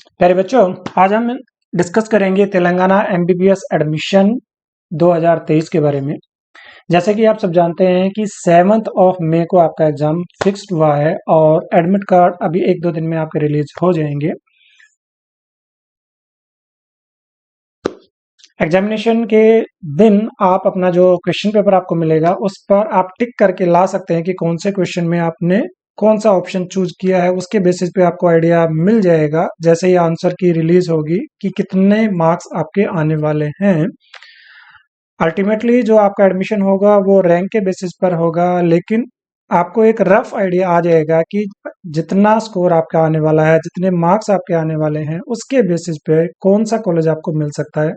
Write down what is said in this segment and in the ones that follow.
प्यारे बच्चों, आज हम डिस्कस करेंगे तेलंगाना एमबीबीएस एडमिशन 2023 के बारे में। जैसे कि आप सब जानते हैं कि 7 मई को आपका एग्जाम फिक्स्ड हुआ है और एडमिट कार्ड अभी 1-2 दिन में आपके रिलीज हो जाएंगे। एग्जामिनेशन के दिन आप अपना जो क्वेश्चन पेपर आपको मिलेगा उस पर आप टिक करके ला सकते हैं कि कौन से क्वेश्चन में आपने कौन सा ऑप्शन चूज किया है। उसके बेसिस पे आपको आइडिया मिल जाएगा जैसे ही आंसर की रिलीज होगी कि कितने मार्क्स आपके आने वाले हैं। अल्टीमेटली जो आपका एडमिशन होगा वो रैंक के बेसिस पर होगा, लेकिन आपको एक रफ आइडिया आ जाएगा कि जितना स्कोर आपका आने वाला है, जितने मार्क्स आपके आने वाले हैं, उसके बेसिस पे कौन सा कॉलेज आपको मिल सकता है।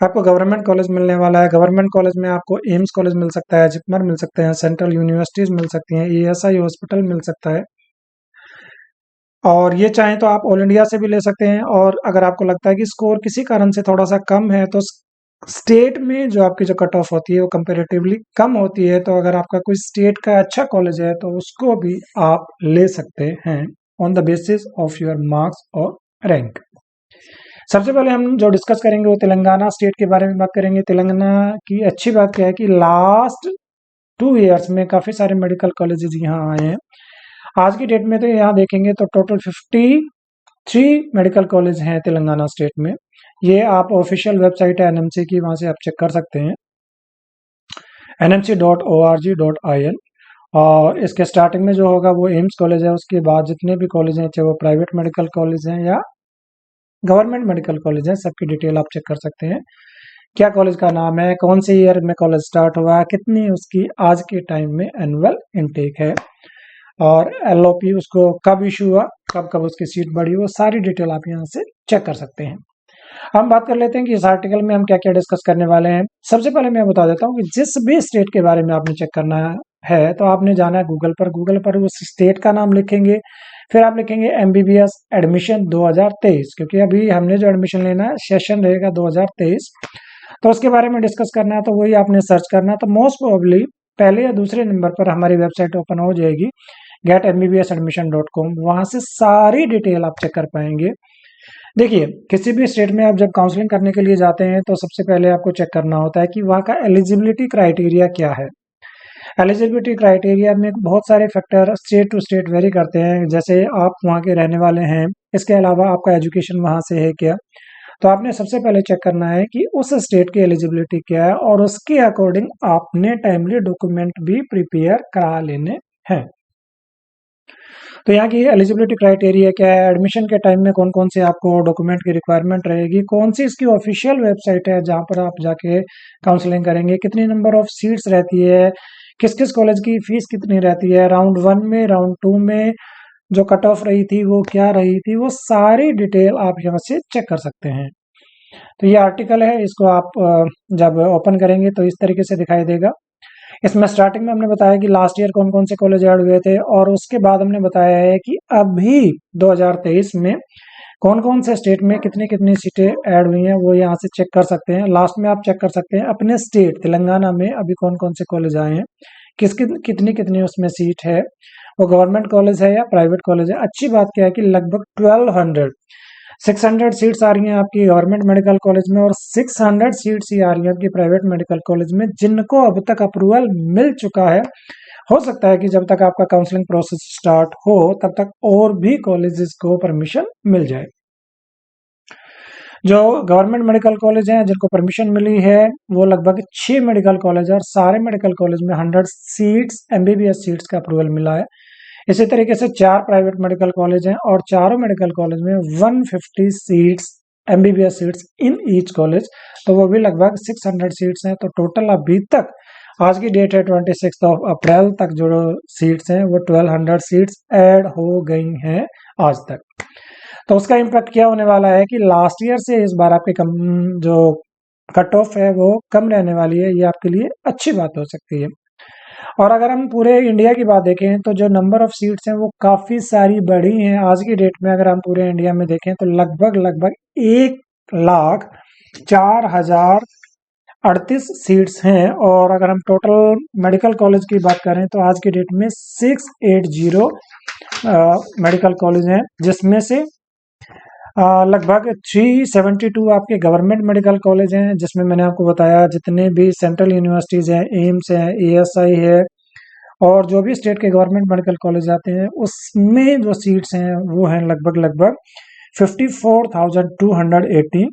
आपको गवर्नमेंट कॉलेज मिलने वाला है। गवर्नमेंट कॉलेज में आपको एम्स कॉलेज मिल सकता है, जिपमर मिल सकते हैं, सेंट्रल यूनिवर्सिटीज मिल सकती हैं, ईएसआई हॉस्पिटल मिल सकता है। और ये चाहें तो आप ऑल इंडिया से भी ले सकते हैं। और अगर आपको लगता है कि स्कोर किसी कारण से थोड़ा सा कम है तो स्टेट में जो आपकी जो कट ऑफ होती है वो कंपेरेटिवली कम होती है, तो अगर आपका कोई स्टेट का अच्छा कॉलेज है तो उसको भी आप ले सकते हैं on the basis of your marks और रैंक। सबसे पहले हम जो डिस्कस करेंगे वो तेलंगाना स्टेट के बारे में बात करेंगे। तेलंगाना की अच्छी बात क्या है कि लास्ट 2 ईयर्स में काफी सारे मेडिकल कॉलेजेस यहाँ आए हैं। आज की डेट में तो यहाँ देखेंगे तो टोटल 53 मेडिकल कॉलेज हैं तेलंगाना स्टेट में। ये आप ऑफिशियल वेबसाइट है एनएमसी की, वहां से आप चेक कर सकते हैं, nmc.org.in। और इसके स्टार्टिंग में जो होगा वो एम्स कॉलेज है। उसके बाद जितने भी कॉलेज हैं, चाहे वो प्राइवेट मेडिकल कॉलेज हैं या गवर्नमेंट मेडिकल कॉलेज है, सबकी डिटेल आप चेक कर सकते हैं। क्या कॉलेज का नाम है, कौन से ईयर में कॉलेज स्टार्ट हुआ, कितनी उसकी आज के टाइम में एनुअल इनटेक है, और एलओपी उसको कब इशू हुआ, कब कब उसकी सीट बढ़ी, वो सारी डिटेल आप यहाँ से चेक कर सकते हैं। हम बात कर लेते हैं कि इस आर्टिकल में हम क्या क्या डिस्कस करने वाले हैं। सबसे पहले मैं बता देता हूँ कि जिस भी स्टेट के बारे में आपने चेक करना है तो आपने जाना है गूगल पर उस स्टेट का नाम लिखेंगे, फिर आप लिखेंगे एमबीबीएस एडमिशन 2023, क्योंकि अभी हमने जो एडमिशन लेना है सेशन रहेगा 2023, तो उसके बारे में डिस्कस करना है, तो वही आपने सर्च करना है। तो मोस्ट प्रोबेबली पहले या दूसरे नंबर पर हमारी वेबसाइट ओपन हो जाएगी getmbbsadmission.com। वहां से सारी डिटेल आप चेक कर पाएंगे। देखिए, किसी भी स्टेट में आप जब काउंसलिंग करने के लिए जाते हैं तो सबसे पहले आपको चेक करना होता है कि वहाँ का एलिजिबिलिटी क्राइटेरिया क्या है। एलिजिबिलिटी क्राइटेरिया में बहुत सारे factor state to state vary करते हैं, जैसे आप वहाँ के रहने वाले हैं, इसके अलावा आपका एजुकेशन वहाँ से है क्या। तो आपने सबसे पहले चेक करना है कि उस स्टेट की एलिजिबिलिटी क्या है और उसके अकॉर्डिंग आपने टाइमली डॉक्यूमेंट भी प्रिपेयर करा लेने हैं। तो यहाँ की एलिजिबिलिटी क्राइटेरिया क्या है, एडमिशन के टाइम में कौन कौन से आपको डॉक्यूमेंट की रिक्वायरमेंट रहेगी, कौन सी इसकी ऑफिशियल वेबसाइट है जहाँ पर आप जाके काउंसलिंग करेंगे, कितनी नंबर ऑफ सीट्स रहती है, किस किस कॉलेज की फीस कितनी रहती है, राउंड 1 में राउंड 2 में जो कट ऑफ रही थी वो क्या रही थी, वो सारी डिटेल आप यहाँ से चेक कर सकते हैं। तो ये आर्टिकल है, इसको आप जब ओपन करेंगे तो इस तरीके से दिखाई देगा। इसमें स्टार्टिंग में हमने बताया कि लास्ट ईयर कौन कौन से कॉलेज ऐड हुए थे, और उसके बाद हमने बताया है कि अभी 2023 में कौन कौन से स्टेट में कितनी कितनी सीटें ऐड हुई हैं, वो यहाँ से चेक कर सकते हैं। लास्ट में आप चेक कर सकते हैं अपने स्टेट तेलंगाना में अभी कौन कौन से कॉलेज आए हैं, किसकी कितनी कितनी उसमें सीट है, वो गवर्नमेंट कॉलेज है या प्राइवेट कॉलेज है। अच्छी बात क्या है कि लगभग 600 सीट्स आ रही हैं आपकी गवर्नमेंट मेडिकल कॉलेज में, और 600 सीट्स ही आ रही हैं आपकी प्राइवेट मेडिकल कॉलेज में, जिनको अब तक अप्रूवल मिल चुका है। हो सकता है कि जब तक आपका काउंसलिंग प्रोसेस स्टार्ट हो तब तक और भी कॉलेजेस को परमिशन मिल जाए। जो गवर्नमेंट मेडिकल कॉलेज हैं जिनको परमिशन मिली है वो लगभग 6 मेडिकल कॉलेज है, और सारे मेडिकल कॉलेज में 100 सीट्स एमबीबीएस सीट्स का अप्रूवल मिला है। इसी तरीके से 4 प्राइवेट मेडिकल कॉलेज हैं और चारों मेडिकल कॉलेज में 150 seats MBBS seats in each college, तो वो भी लगभग 600 सीट्स हैं। तो टोटल अभी तक आज की डेट है 26 अप्रैल तक जो सीट्स हैं वो 1200 सीट्स ऐड हो गई हैं आज तक। तो उसका इम्पैक्ट क्या होने वाला है कि लास्ट ईयर से इस बार आपके कम जो कट ऑफ है वो कम रहने वाली है, ये आपके लिए अच्छी बात हो सकती है। और अगर हम पूरे इंडिया की बात देखें तो जो नंबर ऑफ सीट्स हैं वो काफ़ी सारी बढ़ी हैं। आज की डेट में अगर हम पूरे इंडिया में देखें तो लगभग 1,04,038 सीट्स हैं। और अगर हम टोटल मेडिकल कॉलेज की बात करें तो आज की डेट में 680 मेडिकल कॉलेज हैं, जिसमें से लगभग 372 आपके गवर्नमेंट मेडिकल कॉलेज हैं, जिसमें मैंने आपको बताया जितने भी सेंट्रल यूनिवर्सिटीज हैं, एम्स है, एएसआई है, और जो भी स्टेट के गवर्नमेंट मेडिकल कॉलेज आते हैं उसमें जो सीट्स हैं वो हैं लगभग लगभग 54,280।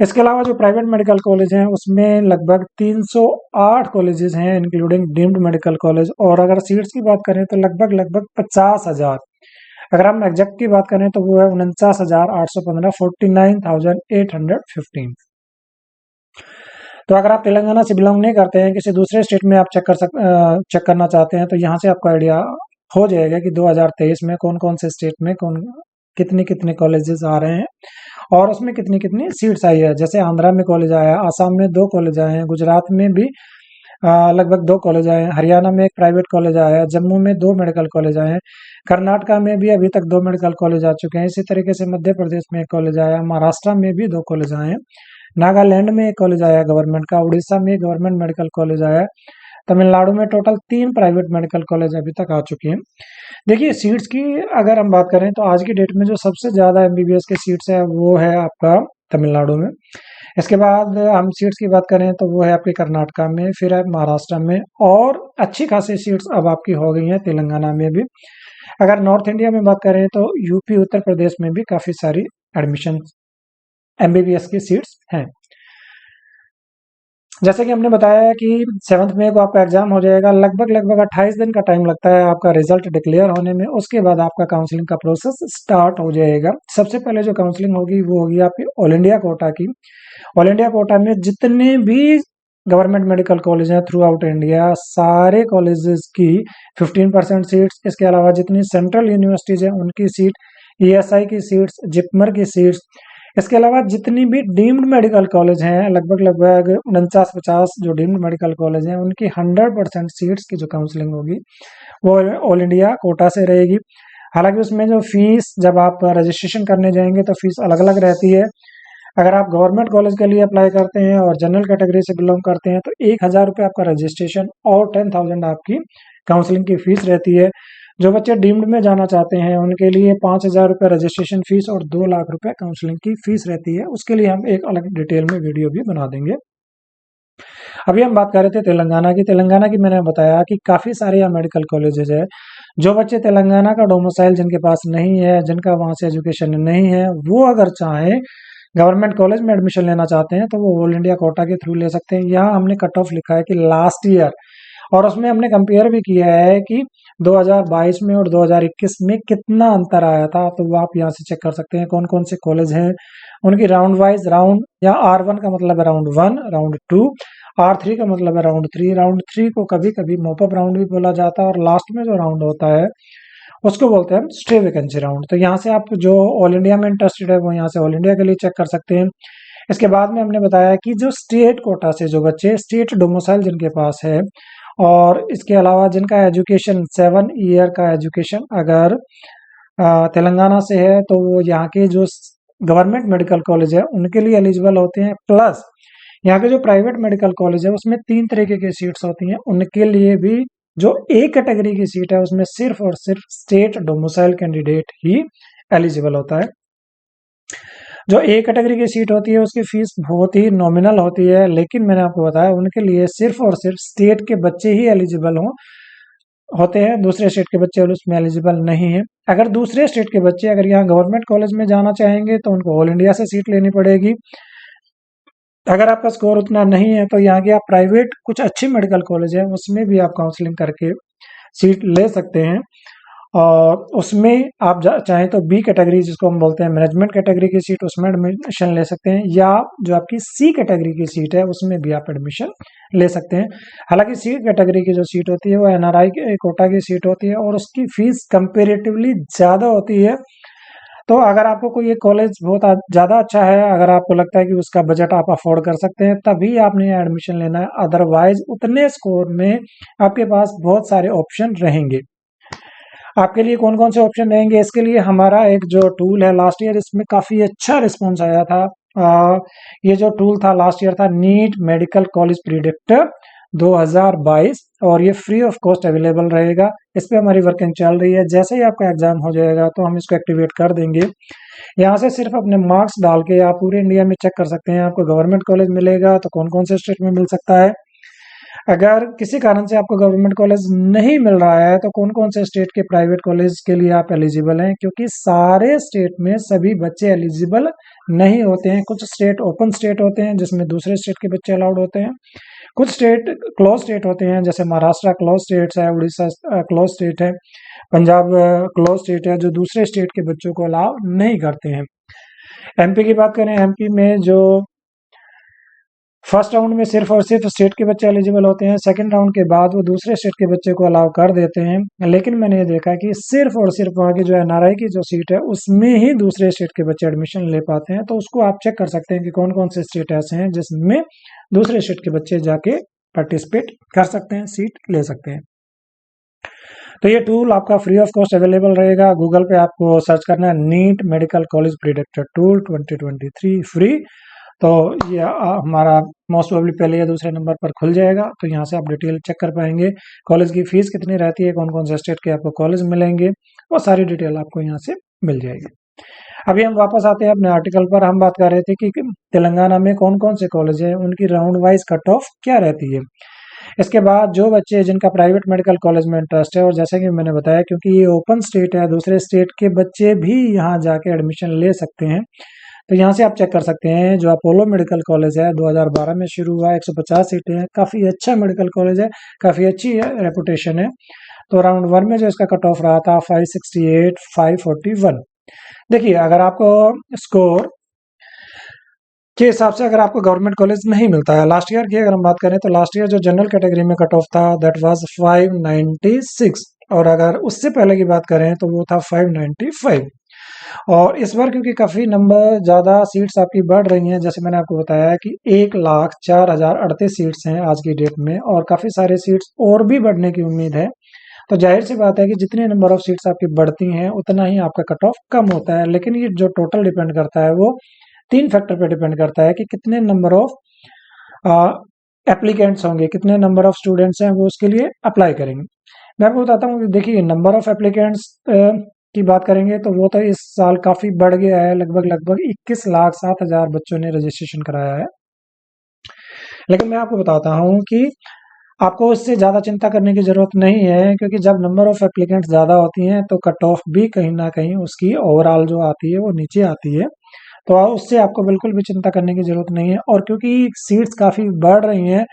इसके अलावा जो प्राइवेट मेडिकल कॉलेज हैं उसमें लगभग 308 कॉलेजेस हैं इंक्लूडिंग डीम्ड मेडिकल कॉलेज, और अगर सीट्स की बात करें तो लगभग लगभग 50,000। अगर हम एग्जैक्ट की बात करें तो वो है 49,815, 49,815। तो अगर आप तेलंगाना से बिलोंग नहीं करते हैं, किसी दूसरे स्टेट में आप चेक करना चाहते हैं, तो यहाँ से आपको आइडिया हो जाएगा कि 2023 में कौन कौन से स्टेट में कौन कितने कितने कॉलेजेस आ रहे हैं और उसमें कितनी कितनी सीट्स आई है। जैसे आंध्रा में कॉलेज आया, आसाम में 2 कॉलेज आए हैं, गुजरात में भी लगभग 2 कॉलेज आए हैं, हरियाणा में एक प्राइवेट कॉलेज आया है, जम्मू में 2 मेडिकल कॉलेज आए हैं, कर्नाटका में भी अभी तक 2 मेडिकल कॉलेज आ चुके हैं। इसी तरीके से मध्य प्रदेश में एक कॉलेज आया, महाराष्ट्र में भी 2 कॉलेज आए हैं, नागालैंड में एक कॉलेज आया गवर्नमेंट का, उड़ीसा में एक गवर्नमेंट मेडिकल कॉलेज आया, तमिलनाडु में टोटल 3 प्राइवेट मेडिकल कॉलेज अभी तक आ चुके हैं। देखिए सीट्स की अगर हम बात करें तो आज की डेट में जो सबसे ज्यादा एमबीबीएस के सीट्स है वो है आपका तमिलनाडु में। इसके बाद हम सीट्स की बात करें तो वो है आपके कर्नाटका में, फिर है महाराष्ट्र में, और अच्छी खासी सीट्स अब आपकी हो गई हैं तेलंगाना में भी। अगर नॉर्थ इंडिया में बात करें तो यूपी उत्तर प्रदेश में भी काफी सारी एडमिशन एमबीबीएस की सीट्स हैं। जैसे कि हमने बताया है कि 7 मई को आपका एग्जाम हो जाएगा, लगभग लगभग 28 दिन का टाइम लगता है आपका रिजल्ट डिक्लेयर होने में। उसके बाद आपका काउंसलिंग का प्रोसेस स्टार्ट हो जाएगा। सबसे पहले जो काउंसलिंग होगी वो होगी आपकी ऑल इंडिया कोटा की। ऑल इंडिया कोटा में जितने भी गवर्नमेंट मेडिकल कॉलेज हैं थ्रू आउट इंडिया, सारे कॉलेजेस की 15% सीट्स, इसके अलावा जितनी सेंट्रल यूनिवर्सिटीज हैं उनकी सीट, ईएसआई की सीट्स, जिपमर की सीट्स, इसके अलावा जितनी भी डीम्ड मेडिकल कॉलेज हैं लगभग लगभग 49-50 जो डीम्ड मेडिकल कॉलेज हैं उनकी 100% सीट्स की जो काउंसलिंग होगी वो ऑल इंडिया कोटा से रहेगी। हालांकि उसमें जो फीस, जब आप रजिस्ट्रेशन करने जाएंगे तो फीस अलग अलग रहती है। अगर आप गवर्नमेंट कॉलेज के लिए अप्लाई करते हैं और जनरल कैटेगरी से बिलोंग करते हैं तो 1,000 रुपये आपका रजिस्ट्रेशन और 10,000 आपकी काउंसलिंग की फीस रहती है। जो बच्चे डीम्ड में जाना चाहते हैं उनके लिए 5,000 रुपये रजिस्ट्रेशन फीस और 2 लाख रुपए काउंसलिंग की फीस रहती है। उसके लिए हम एक अलग डिटेल में वीडियो भी बना देंगे। अभी हम बात कर रहे थे तेलंगाना की। तेलंगाना की मैंने बताया कि काफ़ी सारे यहाँ मेडिकल कॉलेजेस है। जो बच्चे तेलंगाना का डोमिसाइल जिनके पास नहीं है, जिनका वहाँ से एजुकेशन नहीं है, वो अगर चाहें गवर्नमेंट कॉलेज में एडमिशन लेना चाहते हैं तो वो ऑल इंडिया कोटा के थ्रू ले सकते हैं। यहाँ हमने कट ऑफ लिखा है कि लास्ट ईयर, और उसमें हमने कंपेयर भी किया है कि 2022 में और 2021 में कितना अंतर आया था। तो वो आप यहाँ से चेक कर सकते हैं कौन कौन से कॉलेज हैं, उनकी राउंड वाइज, राउंड या R1 का मतलब है राउंड 1, राउंड 2, R3 का मतलब है राउंड 3। राउंड 3 को कभी कभी मॉपअप राउंड भी बोला जाता है, और लास्ट में जो राउंड होता है उसको बोलते हैं स्टे वैकेंसी राउंड। तो यहाँ से आप जो ऑल इंडिया में इंटरेस्टेड है वो यहाँ से ऑल इंडिया के लिए चेक कर सकते हैं। इसके बाद में हमने बताया कि जो स्टेट कोटा से जो बच्चे स्टेट डोमिसाइल जिनके पास है, और इसके अलावा जिनका एजुकेशन 7 ईयर का एजुकेशन अगर तेलंगाना से है तो वो यहाँ के जो गवर्नमेंट मेडिकल कॉलेज है उनके लिए एलिजिबल होते हैं। प्लस यहाँ के जो प्राइवेट मेडिकल कॉलेज है उसमें 3 तरीके की सीट्स होती हैं, उनके लिए भी जो ए कैटेगरी की सीट है उसमें सिर्फ और सिर्फ स्टेट डोमिसाइल कैंडिडेट ही एलिजिबल होता है। जो ए कैटेगरी की सीट होती है उसकी फीस बहुत ही नॉमिनल होती है, लेकिन मैंने आपको बताया उनके लिए सिर्फ और सिर्फ स्टेट के बच्चे ही एलिजिबल होते हैं, दूसरे स्टेट के बच्चे उसमें एलिजिबल नहीं है। अगर दूसरे स्टेट के बच्चे अगर यहाँ गवर्नमेंट कॉलेज में जाना चाहेंगे तो उनको ऑल इंडिया से सीट लेनी पड़ेगी। अगर आपका स्कोर उतना नहीं है तो यहाँ की आप प्राइवेट कुछ अच्छी मेडिकल कॉलेज है उसमें भी आप काउंसलिंग करके सीट ले सकते हैं, और उसमें आप चाहें तो बी कैटेगरी जिसको हम बोलते हैं मैनेजमेंट कैटेगरी की सीट, उसमें एडमिशन ले सकते हैं, या जो आपकी सी कैटेगरी की सीट है उसमें भी आप एडमिशन ले सकते हैं। हालांकि सी कैटेगरी की जो सीट होती है वो एनआरआई कोटा की सीट होती है और उसकी फीस कंपेरेटिवली ज़्यादा होती है। तो अगर आपको कोई एक कॉलेज बहुत ज़्यादा अच्छा है, अगर आपको लगता है कि उसका बजट आप अफोर्ड कर सकते हैं, तभी आपने यहाँ एडमिशन लेना है। अदरवाइज उतने स्कोर में आपके पास बहुत सारे ऑप्शन रहेंगे। आपके लिए कौन कौन से ऑप्शन रहेंगे, इसके लिए हमारा एक जो टूल है लास्ट ईयर इसमें काफ़ी अच्छा रिस्पॉन्स आया था। ये जो टूल था लास्ट ईयर था नीट मेडिकल कॉलेज प्रिडिक्टर 2022 और ये फ्री ऑफ कॉस्ट अवेलेबल रहेगा। इस पे हमारी वर्किंग चल रही है। जैसे ही आपका एग्जाम हो जाएगा तो हम इसको एक्टिवेट कर देंगे। यहाँ से सिर्फ अपने मार्क्स डाल के आप पूरे इंडिया में चेक कर सकते हैं आपको गवर्नमेंट कॉलेज मिलेगा तो कौन कौन से स्टेट में मिल सकता है। अगर किसी कारण से आपको गवर्नमेंट कॉलेज नहीं मिल रहा है तो कौन कौन से स्टेट के प्राइवेट कॉलेज के लिए आप एलिजिबल हैं, क्योंकि सारे स्टेट में सभी बच्चे एलिजिबल नहीं होते हैं। कुछ स्टेट ओपन स्टेट होते हैं जिसमें दूसरे स्टेट के बच्चे अलाउड होते हैं, कुछ स्टेट क्लोज स्टेट होते हैं जैसे महाराष्ट्र क्लोज स्टेट है, उड़ीसा क्लोज स्टेट है, पंजाब क्लोज स्टेट है जो दूसरे स्टेट के बच्चों को अलाउ नहीं करते हैं। एमपी की बात करें, एमपी में जो फर्स्ट राउंड में सिर्फ और सिर्फ स्टेट के बच्चे एलिजिबल होते हैं, सेकंड राउंड के बाद वो दूसरे स्टेट के बच्चे को अलाउ कर देते हैं। लेकिन मैंने ये देखा कि सिर्फ और सिर्फ वहाँ की जो एनआरआई की जो सीट है उसमें ही दूसरे स्टेट के बच्चे एडमिशन ले पाते हैं। तो उसको आप चेक कर सकते हैं कि कौन कौन से स्टेट ऐसे हैं जिसमें दूसरे स्टेट के बच्चे जाके पार्टिसिपेट कर सकते हैं, सीट ले सकते हैं। तो ये टूल आपका फ्री ऑफ कॉस्ट अवेलेबल रहेगा। गूगल पे आपको सर्च करना है NEET medical college predictor tool 2023 free. तो ये हमारा मोस्ट प्रोबेबली पहले या दूसरे नंबर पर खुल जाएगा। तो यहाँ से आप डिटेल चेक कर पाएंगे, कॉलेज की फीस कितनी रहती है, कौन कौन से स्टेट के आपको कॉलेज मिलेंगे, वो सारी डिटेल आपको यहाँ से मिल जाएगी। अभी हम वापस आते हैं अपने आर्टिकल पर। हम बात कर रहे थे कि तेलंगाना में कौन कौन से कॉलेज हैं, उनकी राउंड वाइज कट ऑफ क्या रहती है। इसके बाद जो बच्चे जिनका प्राइवेट मेडिकल कॉलेज में इंटरेस्ट है, और जैसे कि मैंने बताया क्योंकि ये ओपन स्टेट है दूसरे स्टेट के बच्चे भी यहाँ जाके एडमिशन ले सकते हैं। तो यहाँ से आप चेक कर सकते हैं, जो अपोलो मेडिकल कॉलेज है 2012 में शुरू हुआ, 150 सीटें हैं, काफ़ी अच्छा मेडिकल कॉलेज है, काफ़ी अच्छी रेपुटेशन है। तो राउंड वन में जो इसका कट ऑफ रहा था 568, 541। देखिए अगर आपको स्कोर के हिसाब से अगर आपको गवर्नमेंट कॉलेज नहीं मिलता है, लास्ट ईयर की अगर हम बात करें तो लास्ट ईयर जो जनरल कैटेगरी में कट ऑफ था दैट वाज 596, और अगर उससे पहले की बात करें तो वो था 595। और इस बार क्योंकि काफी नंबर ज्यादा सीट्स आपकी बढ़ रही हैं, जैसे मैंने आपको बताया कि 1,04,038 सीट्स हैं आज की डेट में, और काफी सारे सीट्स और भी बढ़ने की उम्मीद है। तो जाहिर सी बात है कि जितने नंबर ऑफ सीट्स आपकी बढ़ती हैं उतना ही आपका कट ऑफ कम होता है। लेकिन ये जो टोटल डिपेंड करता है वो 3 फैक्टर पे डिपेंड करता है कि कितने नंबर ऑफ एप्लीकेंट्स होंगे, कितने नंबर ऑफ स्टूडेंट्स हैं वो उसके लिए अप्लाई करेंगे। मैं आपको बताता हूँ, देखिए नंबर ऑफ एप्लीकेंट्स की बात करेंगे तो वो तो इस साल काफी बढ़ गया है, लगभग लगभग 21,07,000 बच्चों ने रजिस्ट्रेशन कराया है। लेकिन मैं आपको बताता हूँ कि आपको इससे ज़्यादा चिंता करने की ज़रूरत नहीं है, क्योंकि जब नंबर ऑफ एप्लीकेंट्स ज़्यादा होती हैं तो कट ऑफ भी कहीं ना कहीं उसकी ओवरऑल जो आती है वो नीचे आती है। तो उससे आपको बिल्कुल भी चिंता करने की ज़रूरत नहीं है। और क्योंकि सीट्स काफ़ी बढ़ रही हैं,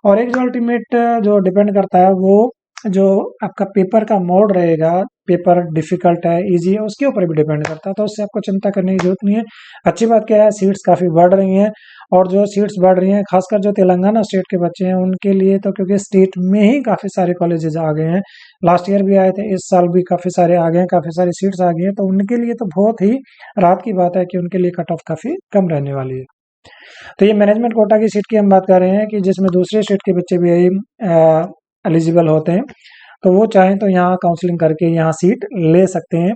और एक जो अल्टीमेट जो डिपेंड करता है वो जो आपका पेपर का मोड रहेगा, पेपर डिफिकल्ट है इजी है उसके ऊपर भी डिपेंड करता है। तो उससे आपको चिंता करने की जरूरत नहीं है। अच्छी बात क्या है, सीट्स काफ़ी बढ़ रही हैं, और जो सीट्स बढ़ रही हैं खासकर जो तेलंगाना स्टेट के बच्चे हैं उनके लिए, तो क्योंकि स्टेट में ही काफ़ी सारे कॉलेजेस आ गए हैं, लास्ट ईयर भी आए थे, इस साल भी काफ़ी सारे आ गए हैं, काफ़ी सारी सीट्स आ गई हैं, तो उनके लिए तो बहुत ही राहत की बात है कि उनके लिए कट ऑफ काफ़ी कम रहने वाली है। तो ये मैनेजमेंट कोटा की सीट की हम बात कर रहे हैं कि जिसमें दूसरे स्टेट के बच्चे भी एलिजिबल होते हैं, तो वो चाहें तो यहाँ काउंसलिंग करके यहाँ सीट ले सकते हैं।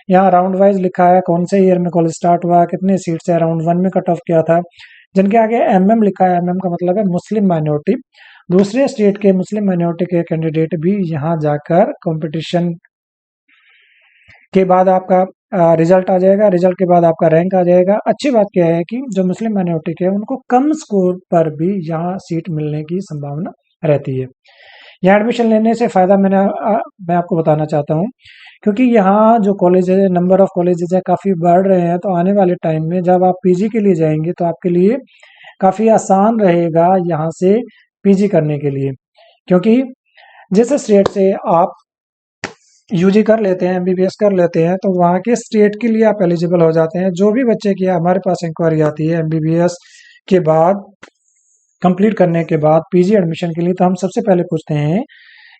यहाँ राउंड वाइज लिखा है कौन से ईयर में कॉलेज स्टार्ट हुआ, कितने सीट्स है, राउंड वन में कट ऑफ किया था। जिनके आगे एमएम लिखा है, एमएम का मतलब है मुस्लिम माइनॉरिटी, दूसरे स्टेट के मुस्लिम माइनॉरिटी के कैंडिडेट भी यहाँ जाकर कंपटीशन के बाद आपका रिजल्ट आ जाएगा, रिजल्ट के बाद आपका रैंक आ जाएगा। अच्छी बात क्या है कि जो मुस्लिम माइनॉरिटी के हैं उनको कम स्कोर पर भी यहाँ सीट मिलने की संभावना रहती है। यहाँ एडमिशन लेने से फ़ायदा मैं आपको बताना चाहता हूँ, क्योंकि यहाँ जो कॉलेज है, नंबर ऑफ कॉलेजेस है काफ़ी बढ़ रहे हैं। तो आने वाले टाइम में जब आप पीजी के लिए जाएंगे तो आपके लिए काफ़ी आसान रहेगा यहाँ से पीजी करने के लिए, क्योंकि जिस स्टेट से आप यूजी कर लेते हैं, एमबीबीएस कर लेते हैं, तो वहाँ के स्टेट के लिए आप एलिजिबल हो जाते हैं। जो भी बच्चे की हमारे पास इंक्वायरी आती है एमबीबीएस के बाद, कंप्लीट करने के बाद पीजी एडमिशन के लिए, तो हम सबसे पहले पूछते हैं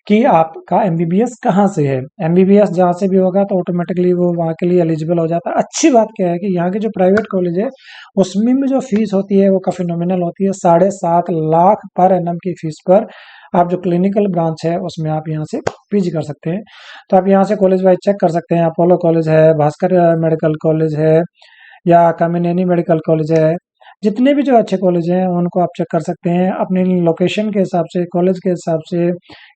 कि आपका एमबीबीएस कहाँ से है। एमबीबीएस जहाँ से भी होगा तो ऑटोमेटिकली वो वहाँ के लिए एलिजिबल हो जाता है। अच्छी बात क्या है कि यहाँ के जो प्राइवेट कॉलेज है उसमें भी जो फीस होती है वो काफ़ी नॉमिनल होती है, 7.5 लाख पर एनएम की फीस पर आप जो क्लिनिकल ब्रांच है उसमें आप यहाँ से पीजी कर सकते हैं। तो आप यहाँ से कॉलेज वाइज चेक कर सकते हैं, अपोलो कॉलेज है, भास्कर मेडिकल कॉलेज है, या कामिनेनी मेडिकल कॉलेज है, जितने भी जो अच्छे कॉलेज हैं उनको आप चेक कर सकते हैं अपने लोकेशन के हिसाब से, कॉलेज के हिसाब से,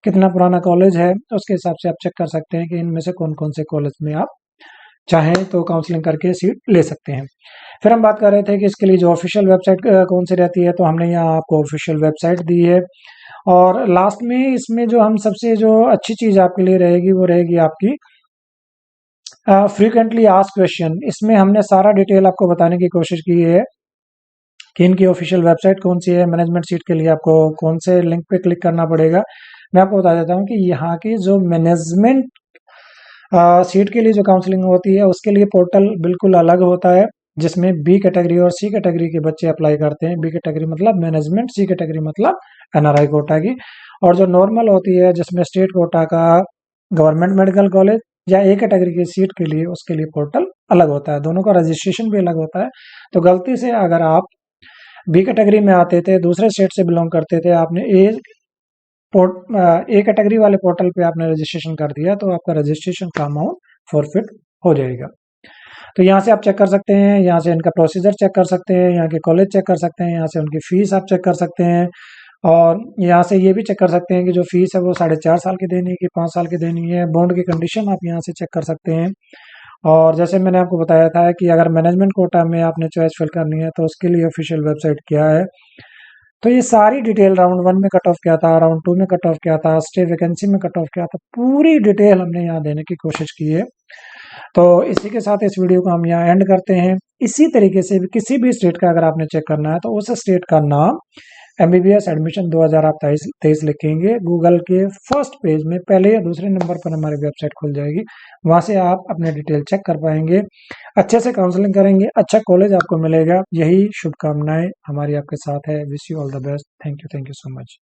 कितना पुराना कॉलेज है उसके हिसाब से आप चेक कर सकते हैं कि इनमें से कौन कौन से कॉलेज में आप चाहें तो काउंसलिंग करके सीट ले सकते हैं। फिर हम बात कर रहे थे कि इसके लिए जो ऑफिशियल वेबसाइट कौन सी रहती है, तो हमने यहाँ आपको ऑफिशियल वेबसाइट दी है। और लास्ट में इसमें जो हम सबसे जो अच्छी चीज़ आपके लिए रहेगी वो रहेगी आपकी फ्रीक्वेंटली आस्क्ड क्वेश्चन। इसमें हमने सारा डिटेल आपको बताने की कोशिश की है कि इनकी ऑफिशियल वेबसाइट कौन सी है, मैनेजमेंट सीट के लिए आपको कौन से लिंक पे क्लिक करना पड़ेगा। मैं आपको बता देता हूँ कि यहाँ की जो मैनेजमेंट सीट के लिए जो काउंसलिंग होती है उसके लिए पोर्टल बिल्कुल अलग होता है, जिसमें बी कैटेगरी और सी कैटेगरी के बच्चे अप्लाई करते हैं। बी कैटेगरी मतलब मैनेजमेंट, सी कैटेगरी मतलब एनआरआई कोटा की। और जो नॉर्मल होती है जिसमें स्टेट कोटा का गवर्नमेंट मेडिकल कॉलेज या ए कैटेगरी की सीट के लिए, उसके लिए पोर्टल अलग होता है, दोनों का रजिस्ट्रेशन भी अलग होता है। तो गलती से अगर आप बी कैटेगरी में आते थे, दूसरे स्टेट से बिलोंग करते थे, आपने ए कैटेगरी वाले पोर्टल पे आपने रजिस्ट्रेशन कर दिया तो आपका रजिस्ट्रेशन का अमाउंट फॉरफिट हो जाएगा। तो यहाँ से आप चेक कर सकते हैं, यहाँ से इनका प्रोसीजर चेक कर सकते हैं, यहाँ के कॉलेज चेक कर सकते हैं, यहाँ से उनकी फीस आप चेक कर सकते हैं। और यहाँ से ये भी चेक कर सकते हैं कि जो फीस है वो 4.5 साल की देनी है कि 5 साल की देनी है। बॉन्ड की कंडीशन आप यहाँ से चेक कर सकते हैं। और जैसे मैंने आपको बताया था कि अगर मैनेजमेंट कोटा में आपने चॉइस फिल करनी है तो उसके लिए ऑफिशियल वेबसाइट क्या है। तो ये सारी डिटेल राउंड 1 में कट ऑफ क्या था, राउंड 2 में कट ऑफ क्या था, स्टे वैकेंसी में कट ऑफ क्या था, पूरी डिटेल हमने यहाँ देने की कोशिश की है। तो इसी के साथ इस वीडियो को हम यहाँ एंड करते हैं। इसी तरीके से किसी भी स्टेट का अगर आपने चेक करना है तो उस स्टेट का नाम MBBS एडमिशन 2023 लिखेंगे, गूगल के फर्स्ट पेज में पहले या दूसरे नंबर पर हमारी वेबसाइट खुल जाएगी। वहां से आप अपने डिटेल चेक कर पाएंगे, अच्छे से काउंसलिंग करेंगे, अच्छा कॉलेज आपको मिलेगा। यही शुभकामनाएं हमारी आपके साथ है। Wish you all the best. Thank you so much.